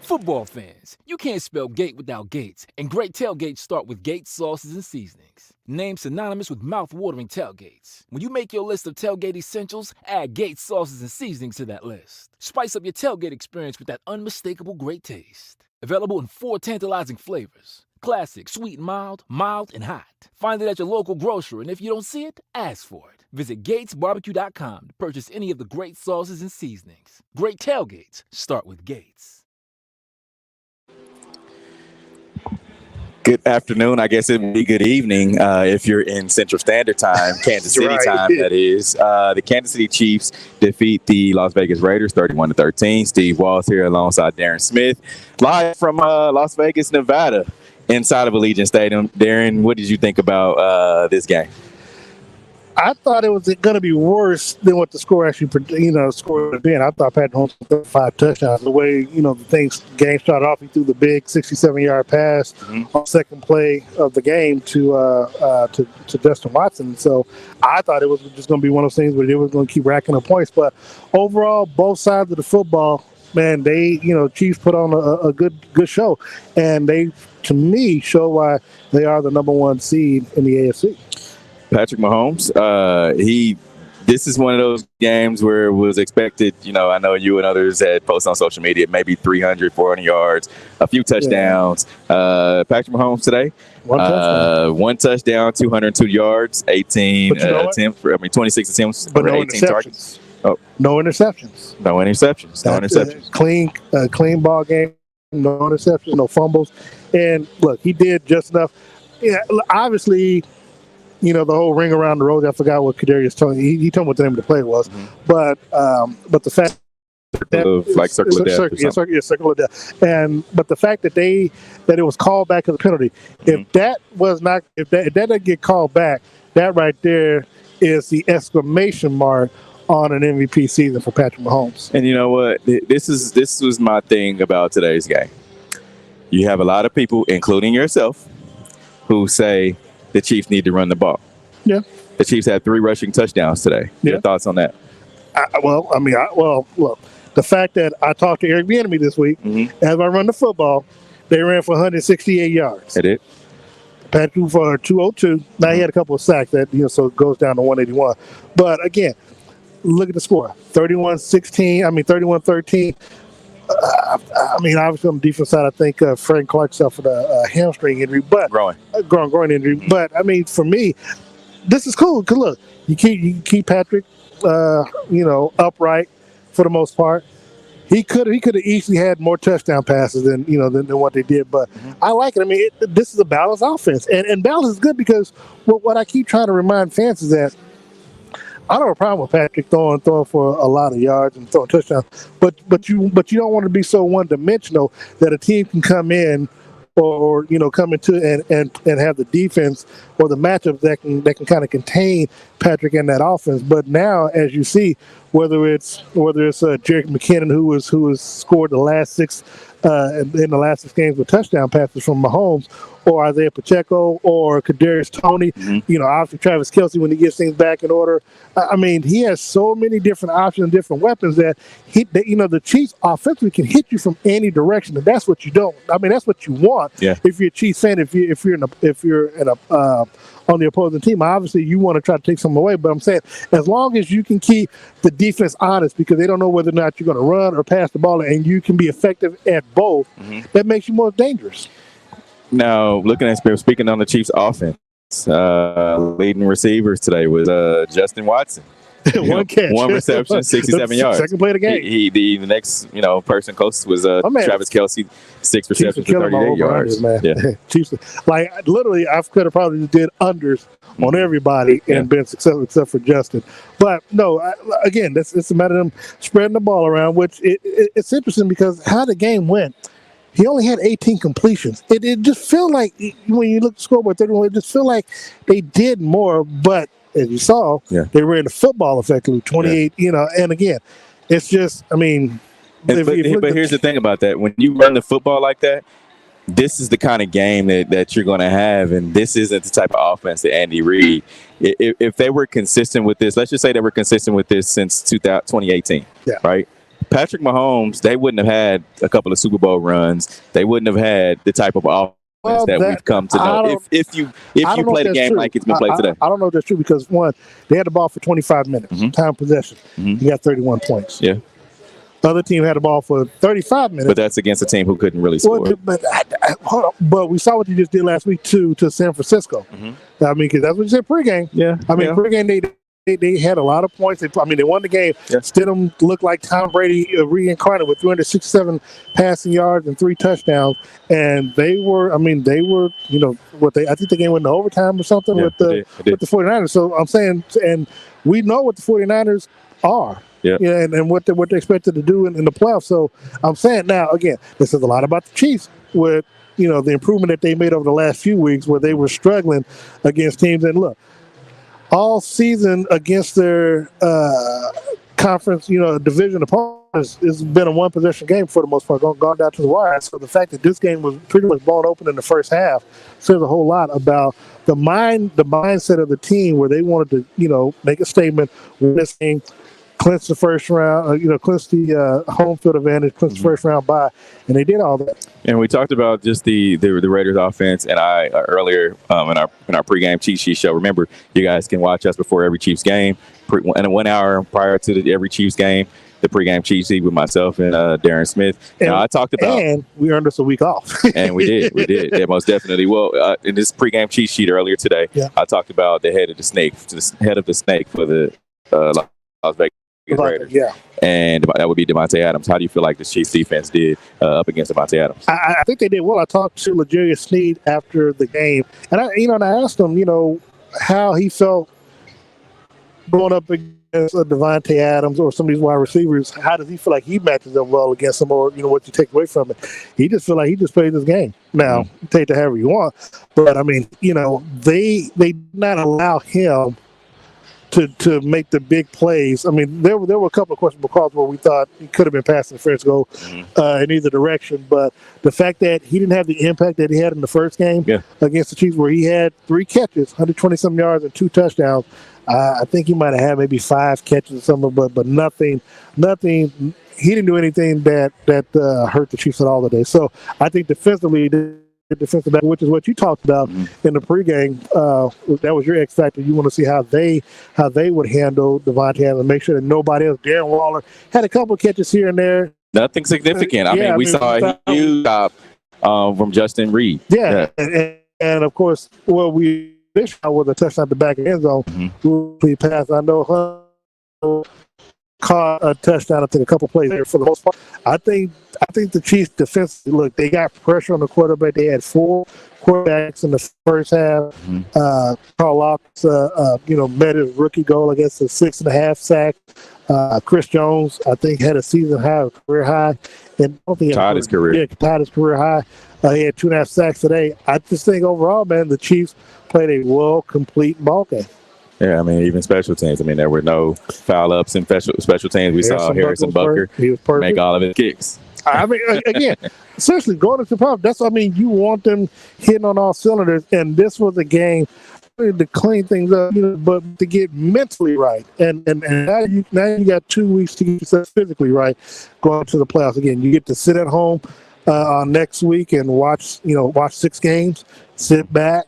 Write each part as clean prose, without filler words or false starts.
Football fans, you can't spell gate without Gates, and great tailgates start with Gates sauces and seasonings. Named synonymous with mouth-watering tailgates. When you make your list of tailgate essentials, add Gates sauces and seasonings to that list. Spice up your tailgate experience with that unmistakable great taste. Available in 4 tantalizing flavors. Classic, sweet and mild, mild and hot. Find it at your local grocer, and if you don't see it, ask for it. Visit GatesBarbecue.com to purchase any of the great sauces and seasonings. Great tailgates start with Gates. Good afternoon. I guess it would be good evening if you're in Central Standard Time, Kansas City time, that is. The Kansas City Chiefs defeat the Las Vegas Raiders 31-13. Steve Walls here alongside Darren Smith, live from Las Vegas, Nevada, inside of Allegiant Stadium. Darren, what did you think about this game? I thought it was going to be worse than what the score actually, score would have been. I thought Pat Mahomes would 5 touchdowns. The way, the game started off, he threw the big 67-yard pass on second play of the game to Justin Watson. So I thought it was just going to be one of those things where they were going to keep racking up points. But overall, both sides of the football, man, they, Chiefs put on a good show. And they, to me, show why they are the number 1 seed in the AFC. Patrick Mahomes, this is one of those games where it was expected, I know you and others had posted on social media, maybe 300, 400 yards, a few touchdowns. Patrick Mahomes today, one touchdown, 202 yards, 18 attempts, 26 attempts for 18 targets. Oh. No interceptions. No interceptions. Clean ball game, no interceptions, no fumbles. And look, he did just enough. Yeah, obviously, the whole ring around the rosy. I forgot what Kadarius told me. He told me what the name of the play was, but the fact that circle of death, circle of death, but the fact that it was called back as a penalty. If that didn't get called back, that right there is the exclamation mark on an MVP season for Patrick Mahomes. And you know what? This was my thing about today's game. You have a lot of people, including yourself, who say the Chiefs need to run the ball. Yeah. The Chiefs had 3 rushing touchdowns today. Yeah. Your thoughts on that? Look, the fact that I talked to Eric Bieniemy this week, as I run the football, they ran for 168 yards. They did. Patrick for 202. Now he had a couple of sacks that, so it goes down to 181. But again, look at the score. 31-13. Obviously on the defense side, I think Frank Clark suffered a hamstring injury, but groin injury. But for me, this is cool because look, you keep Patrick, upright for the most part. He could have easily had more touchdown passes than what they did, but I like it. This is a balanced offense, and balance is good because what I keep trying to remind fans is that I don't have a problem with Patrick throwing for a lot of yards and throwing touchdowns, but you don't want to be so one-dimensional that a team can come in or come into and have the defense or the matchups that can kind of contain Patrick in that offense. But now, as you see, whether it's Jerick McKinnon who was scored the last 6 in the last 6 games with touchdown passes from Mahomes, or Isaiah Pacheco, or Kadarius Toney, obviously Travis Kelce when he gets things back in order. He has so many different options and different weapons that the Chiefs offensively can hit you from any direction, and that's what you don't. That's what you want. Yeah. If you're a Chiefs fan, if you're on the opposing team, obviously you want to try to take some away. But I'm saying, as long as you can keep the defense honest, because they don't know whether or not you're going to run or pass the ball, and you can be effective at both, that makes you more dangerous. Now, speaking on the Chiefs' offense, leading receivers today was Justin Watson. One catch, 1 reception, 67 yards. Second play of the game. The next person closest was Travis Kelce, 6 receptions for 38 yards. Man. Yeah. Chiefs, literally, I could have probably did unders on everybody and been successful except for Justin. But no, again, it's a matter of them spreading the ball around, which it's interesting because how the game went. He only had 18 completions. It just felt like when you look at the scoreboard 31, it just felt like they did more, but as you saw, they ran the football effectively, 28, and again, it's just, but here's the thing about that. When you run the football like that, this is the kind of game that you're going to have, and this isn't the type of offense that Andy Reid, if they were consistent with this, let's just say they were consistent with this since 2018, right? Patrick Mahomes, they wouldn't have had a couple of Super Bowl runs. They wouldn't have had the type of offense that we've come to know. If you play the game like it's been played today. I don't know if that's true because, one, they had the ball for 25 minutes, time possession. You got 31 points. Yeah. The other team had the ball for 35 minutes. But that's against a team who couldn't really score. Hold on. But we saw what you just did last week, too, to San Francisco. I mean, because that's what you said pregame. Yeah. I mean, pregame, they had a lot of points. They won the game. Yeah. Stidham looked like Tom Brady reincarnated with 367 passing yards and 3 touchdowns. And they were, I think the game went into overtime or something with the 49ers. So I'm saying, and we know what the 49ers are. Yeah, and what they're expected to do in the playoffs. So I'm saying now, again, this is a lot about the Chiefs with, the improvement that they made over the last few weeks where they were struggling against teams. And look, all season against their conference, division opponents, it's been a one-possession game for the most part, gone down to the wire. So the fact that this game was pretty much blown open in the first half says a whole lot about the mindset of the team where they wanted to, make a statement, win this game, clinch the first round, clinch the home field advantage, clinch the first round bye, and they did all that. And we talked about just the Raiders offense, and I earlier in our pregame cheat sheet show. Remember, you guys can watch us before every Chiefs game, and 1 hour prior to every Chiefs game. The pregame cheat sheet with myself and Darren Smith. Now, I talked about, and we earned us a week off. And we did, yeah, most definitely. Well, in this pregame cheat sheet earlier today, I talked about the head of the snake for the Las Vegas Raiders. Yeah, and that would be Devontae Adams. How do you feel like the Chiefs defense did up against Devontae Adams? I think they did well. I talked to L'Jarius Sneed after the game, and I asked him, how he felt going up against Devontae Adams or some of these wide receivers. How does he feel like he matches up well against them, or what you take away from it? He just feel like he just played this game. Now, take it however you want, but I mean, they did not allow him to make the big plays. I mean, there were a couple of questionable calls where we thought he could have been passing the first goal in either direction, but the fact that he didn't have the impact that he had in the first game against the Chiefs, where he had 3 catches, 120-some yards, and 2 touchdowns. I think he might have had maybe 5 catches or something, but nothing. He didn't do anything that hurt the Chiefs at all today. So I think defensively, defensive back, which is what you talked about in the pregame. That was your X factor. You want to see how they would handle Devontae Adams and make sure that nobody else. Darren Waller had a couple of catches here and there. Nothing significant. We saw a huge stop from Justin Reed. Yeah. And of course, this shot was a touchdown at the back of the end zone. We passed. I know caught a touchdown. I think a couple plays there for the most part. I think the Chiefs defense. Look, they got pressure on the quarterback. They had 4 quarterbacks in the first half. Carl Locks, met his rookie goal against a 6.5 sack. Chris Jones, I think, had a season high, a career high, and I don't think tied his career. Yeah, tied his career high. He had 2.5 sacks today. I just think overall, man, the Chiefs played a complete ball game. Yeah, I mean, even special teams. I mean, there were no foul-ups in special teams. We saw Harrison Butker make all of his kicks. I mean, again, seriously, going to the playoffs, that's what I mean. You want them hitting on all cylinders, and this was a game to clean things up, but to get mentally right. And now you got 2 weeks to get yourself physically right going to the playoffs. Again, you get to sit at home next week and watch 6 games, sit back,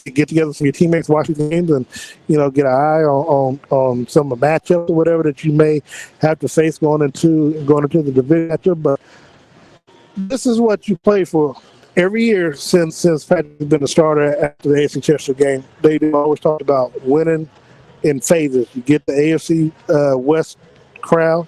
get together with some of your teammates, watch the games, and get an eye on some of the matchups or whatever that you may have to face going into the division matchup. But this is what you play for every year since Patrick's been a starter after the AFC Championship game. They always talked about winning in phases. You get the AFC West crown,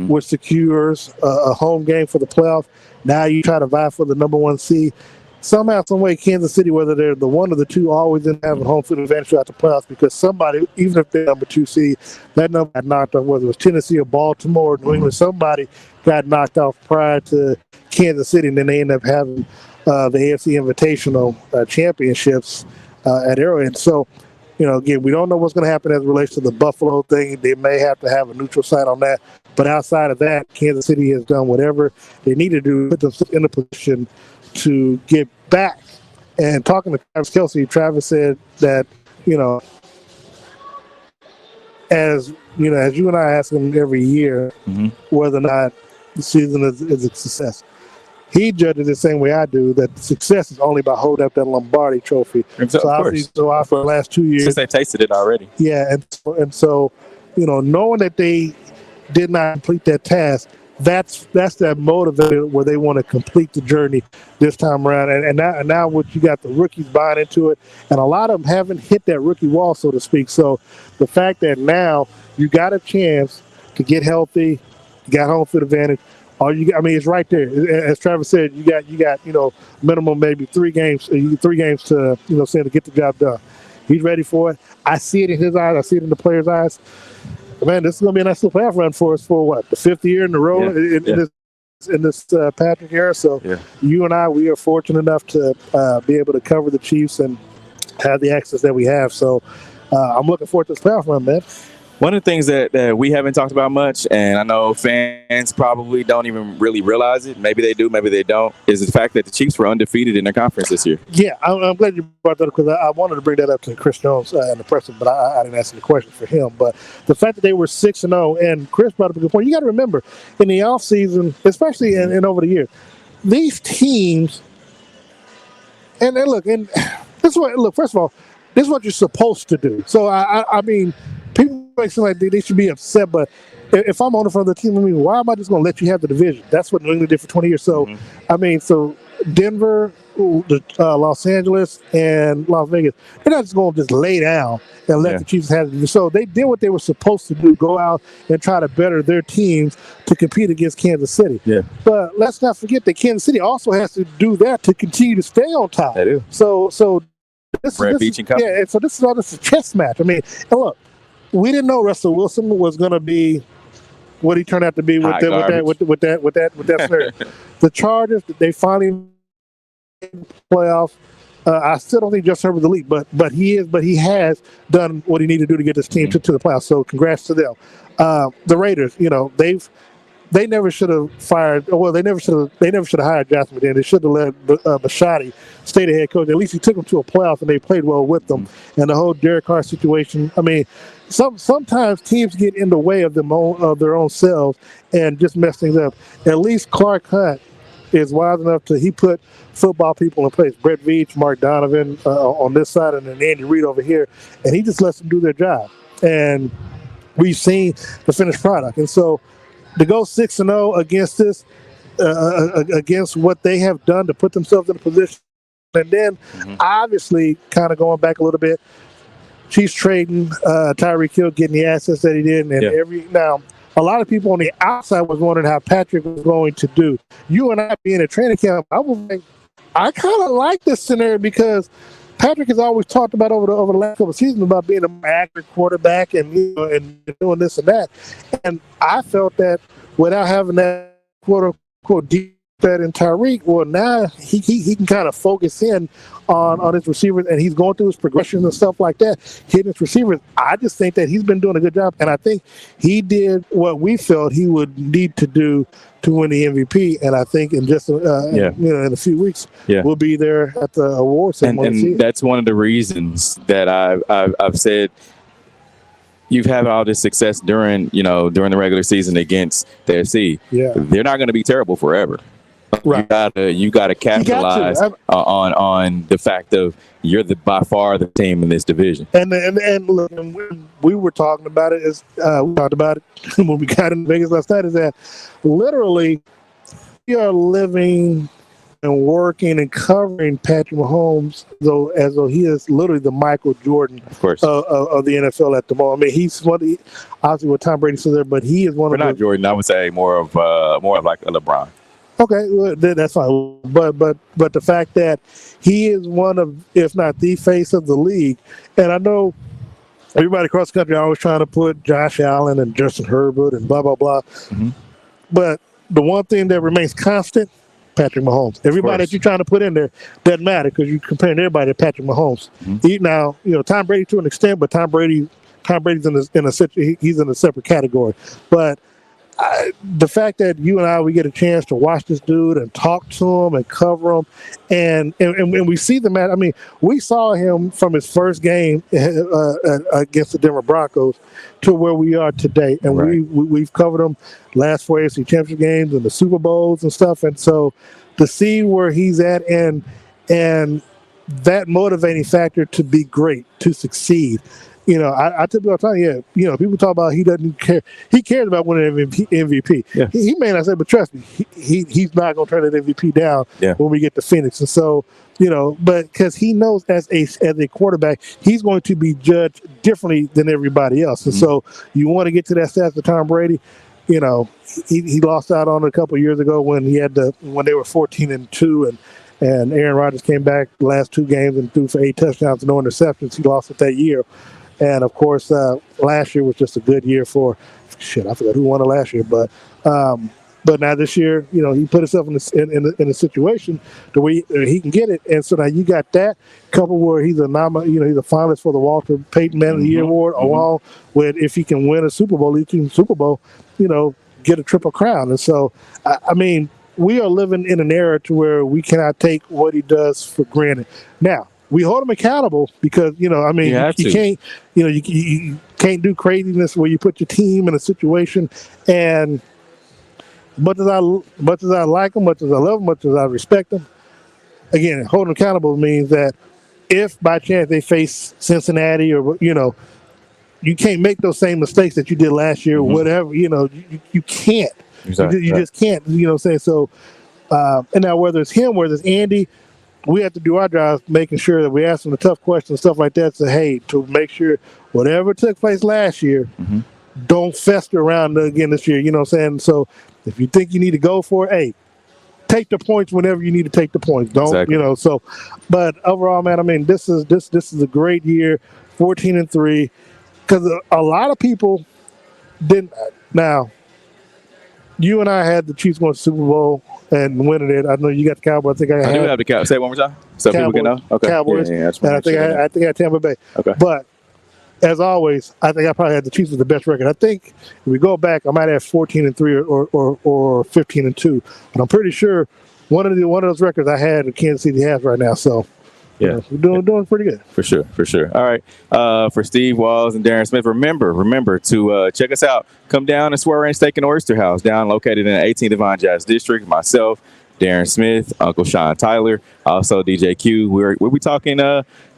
which secures a home game for the playoff. Now you try to vie for the number 1 seed. Somehow, some way, Kansas City, whether they're the 1 or the 2, always end up having home field advantage throughout the playoffs because somebody, even if they're number 2 seed, that number got knocked off, whether it was Tennessee or Baltimore or New England, somebody got knocked off prior to Kansas City, and then they end up having the AFC Invitational championships at Arrowhead. So, again, we don't know what's going to happen as it relates to the Buffalo thing. They may have to have a neutral site on that. But outside of that, Kansas City has done whatever they need to do to put themselves in a position to get back. And talking to Travis Kelce, Travis said that, as you know, as you and I ask him every year whether or not the season is a success. He judges the same way I do, that success is only by holding up that Lombardi trophy. So for the last 2 years. Since they tasted it already. Yeah, and so, you know, knowing that they did not complete that task, that's that motivator where they want to complete the journey this time around. And now what you got, the rookies buying into it, and a lot of them haven't hit that rookie wall, so to speak. So the fact that now you got a chance to get healthy, you got home field advantage. It's right there. As Travis said, you got you know, minimum maybe 3 games to, you know, saying to get the job done. He's ready for it. I see it in his eyes. I see it in the players' eyes. Man, this is going to be a nice little playoff run for us for what, the 5th year in a row in this Patrick era. So you and I, we are fortunate enough to be able to cover the Chiefs and have the access that we have. So I'm looking forward to this playoff run, man. One of the things that we haven't talked about much, and I know fans probably don't even really realize it, maybe they do, maybe they don't, is the fact that the Chiefs were undefeated in their conference this year. Yeah, I'm glad you brought that up, because I wanted to bring that up to Chris Jones in the press, but I didn't ask any questions for him. But the fact that they were 6-0, and Chris brought up a good point. You got to remember, in the offseason, especially in over the years, these teams, and look, and this is what, first of all, this is what you're supposed to do. So, I mean, people make seem like they should be upset, but if I'm on the front of the team, I mean, why am I just going to let you have the division? That's what New England did for 20 years. So, I mean, so Denver, Los Angeles, and Las Vegas, they're not just going to just lay down and let the Chiefs have it. So they did what they were supposed to do, go out and try to better their teams to compete against Kansas City. Yeah. But let's not forget that Kansas City also has to do that to continue to stay on top. They do. So this is all just a chess match. I mean, and look, we didn't know Russell Wilson was going to be what he turned out to be with that scenario. The Chargers, they finally made the playoffs. I still don't think Justin Herbert's the lead, but he has done what he needed to do to get this team to the playoffs. So congrats to them. The Raiders, you know, they never should have fired. Well, they never should have hired Josh McDaniels. They should have let Bisciotti stay the head coach. At least he took them to a playoff, and they played well with them. And the whole Derek Carr situation. I mean, sometimes teams get in the way of their own selves and just mess things up. At least Clark Hunt is wise enough he put football people in place. Brett Veach, Mark Donovan on this side, and then Andy Reid over here, and he just lets them do their job. And we've seen the finished product. And so, to go 6-0 against this, against what they have done to put themselves in a position, and then obviously kind of going back a little bit, Chiefs trading Tyreek Hill, getting the assets that he did, and now a lot of people on the outside was wondering how Patrick was going to do. You and I being at training camp, I was like, I kind of like this scenario because Patrick has always talked about over the last couple of seasons about being a accurate quarterback and and doing this and that. And I felt that without having that quote unquote deep threat in Tyreek, well, now he can kind of focus in on his receivers, and he's going through his progressions and stuff like that, hitting his receivers. I just think that he's been doing a good job, and I think he did what we felt he would need to do to win the MVP. And I think in just in a few weeks, we'll be there at the awards ceremony. And that's one of the reasons that I've said you've had all this success during the regular season against the FC. Yeah, they're not going to be terrible forever. Right. You gotta capitalize on the fact of you're by far the team in this division. And look, we were talking about it we talked about it when we got in Vegas last night. Is that literally we are living and working and covering Patrick Mahomes as though he is literally the Michael Jordan, of course, of the NFL at the moment. I mean, he's obviously with Tom Brady still there, but he is one of not Jordan. I would say more of like a LeBron. Okay, well, that's fine. But the fact that he is one of, if not the face of the league, and I know everybody across the country are always trying to put Josh Allen and Justin Herbert and blah, blah, blah. But the one thing that remains constant, Patrick Mahomes. Everybody that you're trying to put in there doesn't matter because you're comparing everybody to Patrick Mahomes. Now, Tom Brady to an extent, but Tom Brady's he's in a separate category. But the fact that you and I, we get a chance to watch this dude and talk to him and cover him, and we see the man. I mean, we saw him from his first game against the Denver Broncos to where we are today, and Right. we've covered him last four AFC Championship games and the Super Bowls and stuff, and so to see where he's at and that motivating factor to be great, to succeed. You know, I tell people all the time, yeah, people talk about he doesn't care. He cares about winning MVP. Yeah. He may not say, but trust me, he's not going to turn that MVP down when we get to Phoenix. And so, but because he knows as a quarterback, he's going to be judged differently than everybody else. And so you want to get to that status of Tom Brady. He lost out on it a couple of years ago when when they were 14-2 and Aaron Rodgers came back the last two games and threw for 8 touchdowns and no interceptions. He lost it that year. And, of course, last year was just a good year for – I forgot who won it last year. But now this year, he put himself in a situation to where he can get it. And so now you got that couple where he's a he's a finalist for the Walter Payton Man of the Year award, along with if he can win a Super Bowl, lead team Super Bowl, get a triple crown. And so, I mean, we are living in an era to where we cannot take what he does for granted. Now, we hold him accountable because, you can't, you can't do craziness where you put your team in a situation. And much as I like him, much as I love him, much as I respect him, again, holding accountable means that if by chance they face Cincinnati or, you can't make those same mistakes that you did last year, whatever, you can't. Exactly. You just can't, what I'm saying? So, and now whether it's him, whether it's Andy, we have to do our job making sure that we ask them the tough questions and stuff like that. So, hey, to make sure whatever took place last year, don't fester around again this year. You know what I'm saying? So if you think you need to go for it, hey, take the points whenever you need to take the points. Don't, so, but overall, man, I mean, this is a great year, 14-3, because a lot of people didn't. Now, you and I had the Chiefs going to the Super Bowl and winning it. I know you got the Cowboys. I think I do have the Cowboys. Say it one more time so people can know. Okay. Cowboys. Yeah, and I think I had Tampa Bay. Okay. But as always, I think I probably had the Chiefs with the best record. I think if we go back, I might have 14-3 or 15-2. But I'm pretty sure one of those records I had in Kansas City has right now. So. Yeah, we're doing pretty good. For sure. All right. For Steve Walls and Darren Smith, remember to check us out. Come down to Swear Ranch Steak and Oyster House, down located in the 18th Divine Jazz District. Myself, Darren Smith, Uncle Sean Tyler, also DJ Q. We'll be talking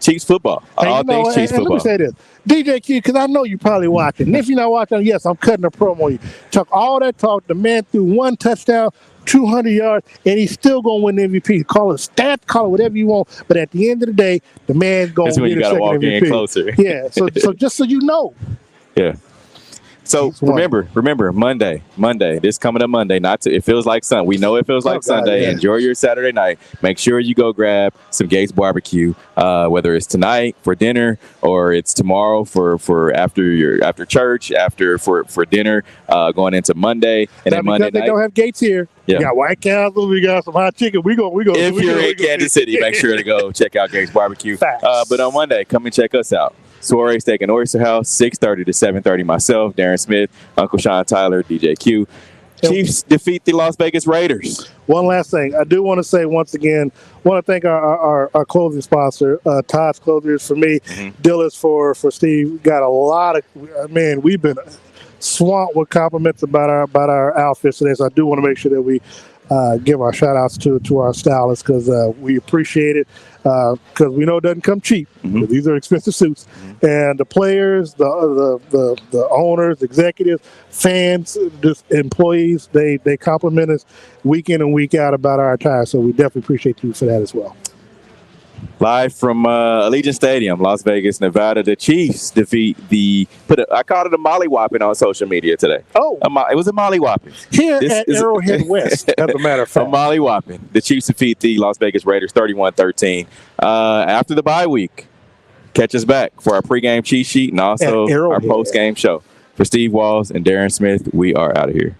Chiefs football, all things Chiefs football. Let me say this, DJ Q, because I know you're probably watching. And if you're not watching, yes, I'm cutting a promo on you. Talk all that talk. The man threw one touchdown, 200 yards, and he's still going to win the MVP. Call it a stat, call it whatever you want, but at the end of the day, the man's going to get a second MVP. In closer. Yeah, so just so you know. Yeah. So remember, Monday, this coming up Monday, it feels like Sunday. We know it feels like Sunday. Yeah. Enjoy your Saturday night. Make sure you go grab some Gates barbecue, whether it's tonight for dinner or it's tomorrow for after church, for dinner, going into Monday, and then Monday night. They don't have Gates here. Yeah. We got White Castle, we got some hot chicken. We go. If you're in Kansas City, make sure to go check out Gates Barbecue. But on Monday, come and check us out. Soiree Steak and Oyster House, 6:30 to 7:30. Myself, Darren Smith, Uncle Sean Tyler, DJ Q. Chiefs defeat the Las Vegas Raiders. One last thing. I do want to say once again, want to thank our clothing sponsor, Todd's Clothers for me, Dillis for Steve. Got a lot of, man, we've been swamped with compliments about our outfits today. So I do want to make sure that we give our shout outs to our stylists because we appreciate it. Because we know it doesn't come cheap. These are expensive suits, and the players, the owners, executives, fans, just employees, they compliment us week in and week out about our attire. So we definitely appreciate you for that as well. Live from Allegiant Stadium, Las Vegas, Nevada, the Chiefs defeat I called it a mollywhopping on social media today. Oh. It was a mollywhopping. Here at Arrowhead West, as a matter of fact. A mollywhopping. The Chiefs defeat the Las Vegas Raiders 31-13. After the bye week, catch us back for our pregame cheat sheet and also our postgame show. For Steve Walls and Darren Smith, we are out of here.